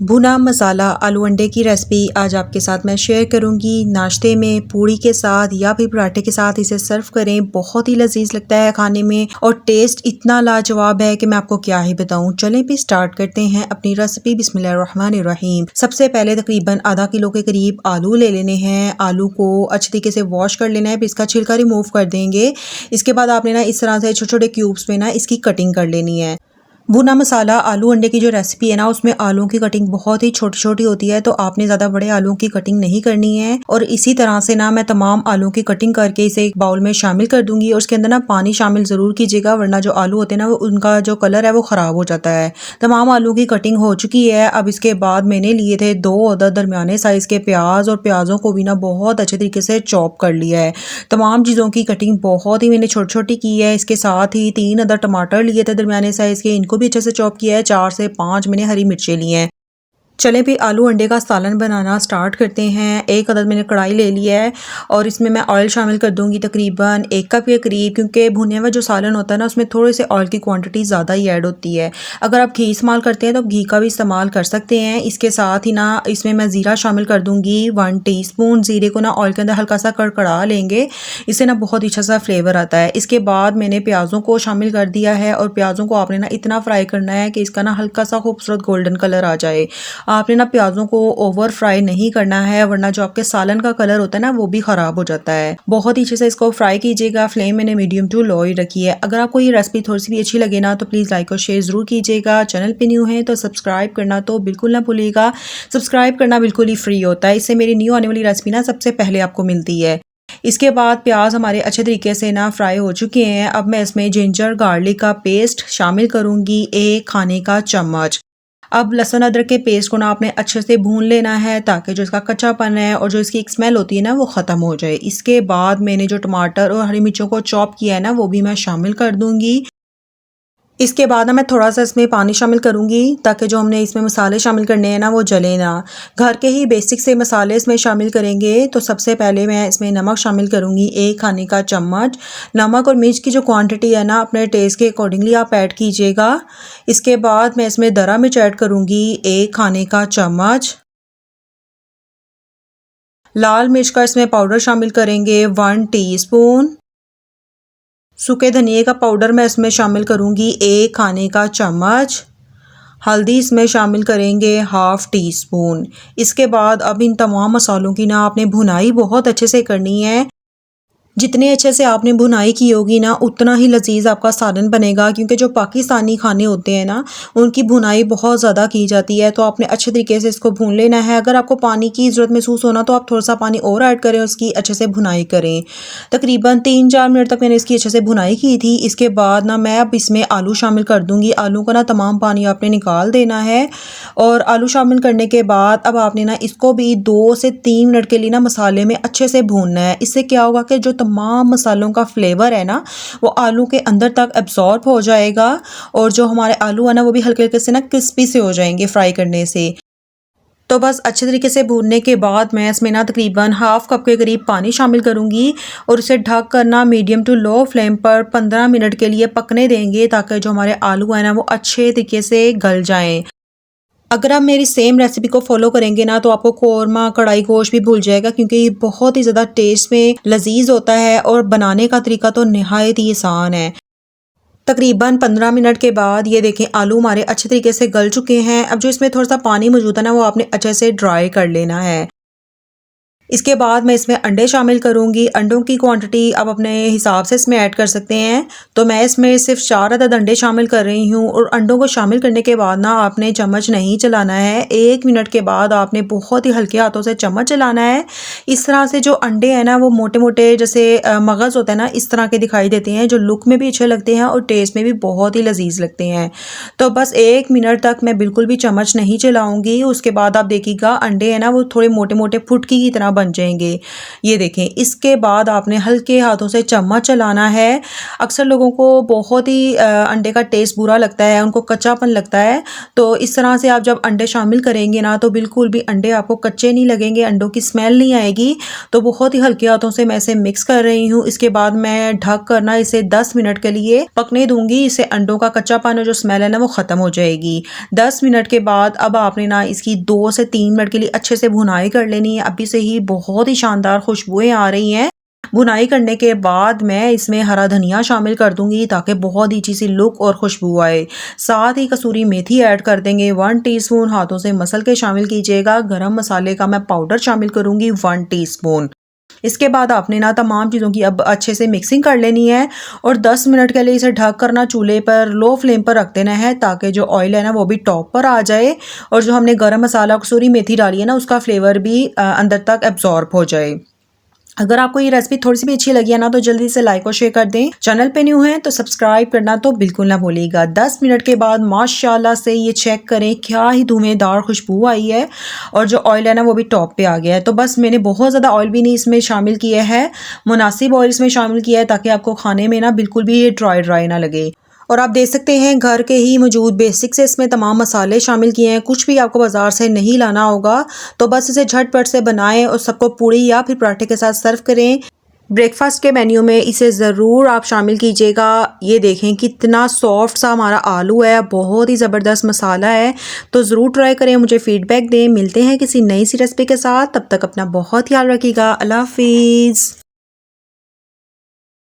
भुना मसाला आलू अंडे की रेसिपी आज आपके साथ मैं शेयर करूंगी। नाश्ते में पूड़ी के साथ या फिर पराठे के साथ इसे सर्व करें, बहुत ही लजीज लगता है खाने में और टेस्ट इतना लाजवाब है कि मैं आपको क्या ही बताऊं। चलें भी स्टार्ट करते हैं अपनी रेसिपी। बिस्मिल्लाहिर्रहमानिर्रहीम। सबसे पहले तकरीबन आधा किलो के करीब आलू ले लेने हैं। आलू को अच्छे तरीके से वॉश कर लेना है, फिर इसका छिलका रिमूव कर देंगे। इसके बाद आपने ना इस तरह से छोटे छोटे क्यूब्स में ना इसकी कटिंग कर लेनी है। भुना मसाला आलू अंडे की जो रेसिपी है ना, उसमें आलूओं की कटिंग बहुत ही छोटी छोटी होती है, तो आपने ज़्यादा बड़े आलूओं की कटिंग नहीं करनी है। और इसी तरह से ना मैं तमाम आलूओं की कटिंग करके इसे एक बाउल में शामिल कर दूंगी। और उसके अंदर ना पानी शामिल ज़रूर कीजिएगा, वरना जो आलू होते हैं ना, वो उनका जो कलर है वो ख़राब हो जाता है। तमाम आलू की कटिंग हो चुकी है। अब इसके बाद मैंने लिए थे 2 अदद दरमियाने साइज़ के प्याज, और प्याज़ों को भी ना बहुत अच्छे तरीके से चॉप कर लिया है। तमाम चीज़ों की कटिंग बहुत ही मैंने छोटी छोटी की है। इसके साथ ही 3 अदद टमाटर लिए थे दरमियाने साइज़ के, इनको भी अच्छे से चॉप किया है। 4 से 5 मैंने हरी मिर्चें ली हैं। चलें भी आलू अंडे का सालन बनाना स्टार्ट करते हैं। 1 अदद मैंने कढ़ाई ले लिया है और इसमें मैं ऑयल शामिल कर दूंगी तकरीबन 1 कप के करीब, क्योंकि भुने हुआ जो सालन होता है ना, उसमें थोड़े से ऑयल की क्वांटिटी ज़्यादा ही ऐड होती है। अगर आप घी इस्तेमाल करते हैं तो घी का भी इस्तेमाल कर सकते हैं। इसके साथ ही ना इसमें मैं ज़ीरा शामिल कर दूंगी 1 टीस्पून। ज़ीरे को ना ऑयल के अंदर हल्का सा कड़कड़ा लेंगे, इससे ना बहुत अच्छा सा फ्लेवर आता है। इसके बाद मैंने प्याज़ों को शामिल कर दिया है और प्याज़ों को आपने ना इतना फ्राई करना है कि इसका ना हल्का सा खूबसूरत गोल्डन कलर आ जाए। आपने ना प्याज़ों को ओवर फ्राई नहीं करना है, वरना जो आपके सालन का कलर होता है ना, वो भी ख़राब हो जाता है। बहुत ही अच्छे से इसको फ्राई कीजिएगा। फ्लेम मैंने मीडियम टू लो ही रखी है। अगर आपको ये रेसिपी थोड़ी सी भी अच्छी लगे ना, तो प्लीज़ लाइक और शेयर ज़रूर कीजिएगा। चैनल पे न्यू है तो सब्सक्राइब करना तो बिल्कुल ना भूलिएगा। सब्सक्राइब करना बिल्कुल ही फ्री होता है, इससे मेरी न्यू आने वाली रेसिपी ना सबसे पहले आपको मिलती है। इसके बाद प्याज हमारे अच्छे तरीके से ना फ्राई हो चुके हैं। अब मैं इसमें जिंजर गार्लिक का पेस्ट शामिल करूंगी 1 खाने का चम्मच। अब लहसुन अदरक के पेस्ट को ना आपने अच्छे से भून लेना है, ताकि जो इसका कच्चापन है और जो इसकी एक स्मेल होती है ना, वो ख़त्म हो जाए। इसके बाद मैंने जो टमाटर और हरी मिर्चों को चॉप किया है ना, वो भी मैं शामिल कर दूंगी। इसके बाद ना मैं थोड़ा सा इसमें पानी शामिल करूंगी, ताकि जो हमने इसमें मसाले शामिल करने हैं ना, वो जले ना। घर के ही बेसिक से मसाले इसमें शामिल करेंगे। तो सबसे पहले मैं इसमें नमक शामिल करूंगी 1 खाने का चम्मच। नमक और मिर्च की जो क्वांटिटी है ना, अपने टेस्ट के अकॉर्डिंगली आप ऐड कीजिएगा। इसके बाद मैं इसमें दरा मिर्च ऐड करूंगी 1 खाने का चम्मच। लाल मिर्च का इसमें पाउडर शामिल करेंगे 1 टीस्पून। सूखे धनिए का पाउडर मैं इसमें शामिल करूंगी 1 खाने का चम्मच। हल्दी इसमें शामिल करेंगे 1/2 टीस्पून। इसके बाद अब इन तमाम मसालों की ना आपने भुनाई बहुत अच्छे से करनी है। जितने अच्छे से आपने भुनाई की होगी ना, उतना ही लजीज आपका सालन बनेगा, क्योंकि जो पाकिस्तानी खाने होते हैं ना, उनकी भुनाई बहुत ज़्यादा की जाती है। तो आपने अच्छे तरीके से इसको भून लेना है। अगर आपको पानी की ज़रूरत महसूस होना तो आप थोड़ा सा पानी और ऐड करें, उसकी अच्छे से भुनाई करें। तकरीबन 3-4 मिनट तक मैंने इसकी अच्छे से भुनाई की थी। इसके बाद ना मैं अब इसमें आलू शामिल कर दूँगी। आलू का ना तमाम पानी आपने निकाल देना है। और आलू शामिल करने के बाद अब आपने ना इसको भी 2 से 3 मिनट के लिए ना मसाले में अच्छे से भूनना है। इससे क्या होगा कि जो तमाम मसालों का फ्लेवर है ना, वो आलू के अंदर तक एब्जॉर्ब हो जाएगा, और जो हमारे आलू है ना, वो भी हल्के हल्के से ना क्रिस्पी से हो जाएंगे फ्राई करने से। तो बस अच्छे तरीके से भूनने के बाद मैं इसमें ना तकरीबन 1/2 कप के करीब पानी शामिल करूंगी और इसे ढक कर ना मीडियम टू लो फ्लेम पर 15 मिनट के लिए पकने देंगे, ताकि जो हमारे आलू है ना, वो अच्छे तरीके से गल जाएं। अगर आप मेरी सेम रेसिपी को फॉलो करेंगे ना, तो आपको कौरमा कढ़ाई गोश्त भी भूल जाएगा, क्योंकि ये बहुत ही ज़्यादा टेस्ट में लजीज होता है और बनाने का तरीका तो नहायत ही आसान है। तकरीबन 15 मिनट के बाद ये देखें आलू हमारे अच्छे तरीके से गल चुके हैं। अब जो इसमें थोड़ा सा पानी मौजूद है ना, वो आपने अच्छे से ड्राई कर लेना है। इसके बाद मैं इसमें अंडे शामिल करूंगी। अंडों की क्वांटिटी आप अपने हिसाब से इसमें ऐड कर सकते हैं। तो मैं इसमें सिर्फ 4 अदद अंडे शामिल कर रही हूँ। और अंडों को शामिल करने के बाद ना आपने चम्मच नहीं चलाना है। 1 मिनट के बाद आपने बहुत ही हल्के हाथों से चम्मच चलाना है। इस तरह से जो अंडे हैं ना, वो मोटे मोटे जैसे मगज़ होता है ना, इस तरह के दिखाई देते हैं, जो लुक में भी अच्छे लगते हैं और टेस्ट में भी बहुत ही लजीज लगते हैं। तो बस 1 मिनट तक मैं बिल्कुल भी चम्मच नहीं चलाऊँगी। उसके बाद आप देखिएगा अंडे हैं ना, वो थोड़े मोटे मोटे फुटकी की तरह बन जाएंगे। ये देखें, इसके बाद आपने हल्के हाथों से चम्मच चलाना है। अक्सर लोगों को बहुत ही अंडे का टेस्ट बुरा लगता है, उनको कच्चापन लगता है। तो इस तरह से आप जब अंडे शामिल करेंगे ना तो बिल्कुल भी अंडे आपको कच्चे नहीं लगेंगे, अंडों की स्मेल नहीं आएगी। तो बहुत ही हल्के हाथों से मैं इसे मिक्स कर रही हूँ। इसके बाद मैं ढक कर ना इसे 10 मिनट के लिए पकने दूंगी। इससे अंडों का कच्चापन और जो स्मेल है ना वो ख़त्म हो जाएगी। 10 मिनट के बाद अब आपने ना इसकी 2 से 3 मिनट के लिए अच्छे से भुनाई कर लेनी है। अभी से ही बहुत ही शानदार खुशबुएं आ रही हैं। भुनाई करने के बाद मैं इसमें हरा धनिया शामिल कर दूंगी ताकि बहुत ही अच्छी सी लुक और खुशबू आए। साथ ही कसूरी मेथी ऐड कर देंगे 1 टीस्पून, हाथों से मसल के शामिल कीजिएगा। गरम मसाले का मैं पाउडर शामिल करूंगी 1 टीस्पून। इसके बाद आपने ना तमाम चीज़ों की अब अच्छे से मिक्सिंग कर लेनी है और 10 मिनट के लिए इसे ढक कर ना चूल्हे पर लो फ्लेम पर रख देना है ताकि जो ऑयल है ना वो भी टॉप पर आ जाए और जो हमने गरम मसाला कसूरी मेथी डाली है ना उसका फ्लेवर भी अंदर तक एब्जॉर्ब हो जाए। अगर आपको ये रेसिपी थोड़ी सी भी अच्छी लगी है ना तो जल्दी से लाइक और शेयर कर दें। चैनल पे न्यू हैं तो सब्सक्राइब करना तो बिल्कुल ना भूलिएगा। 10 मिनट के बाद माशाल्लाह से ये चेक करें, क्या ही धुआंधार खुशबू आई है और जो ऑयल है ना वो भी टॉप पे आ गया है। तो बस मैंने बहुत ज़्यादा ऑयल भी नहीं इसमें शामिल किया है, मुनासिब ऑयल इसमें शामिल किया है ताकि आपको खाने में ना बिल्कुल भी ये ड्राई ड्राई ना लगे। और आप देख सकते हैं घर के ही मौजूद बेसिक से इसमें तमाम मसाले शामिल किए हैं, कुछ भी आपको बाज़ार से नहीं लाना होगा। तो बस इसे झटपट से बनाएं और सबको पूड़ी या फिर पराठे के साथ सर्व करें। ब्रेकफास्ट के मेन्यू में इसे ज़रूर आप शामिल कीजिएगा। ये देखें कितना सॉफ्ट सा हमारा आलू है, बहुत ही ज़बरदस्त मसाला है। तो ज़रूर ट्राई करें, मुझे फ़ीडबैक दें। मिलते हैं किसी नई सी रेसिपी के साथ, तब तक अपना बहुत ख्याल रखिएगा। अल्लाह हाफिज़।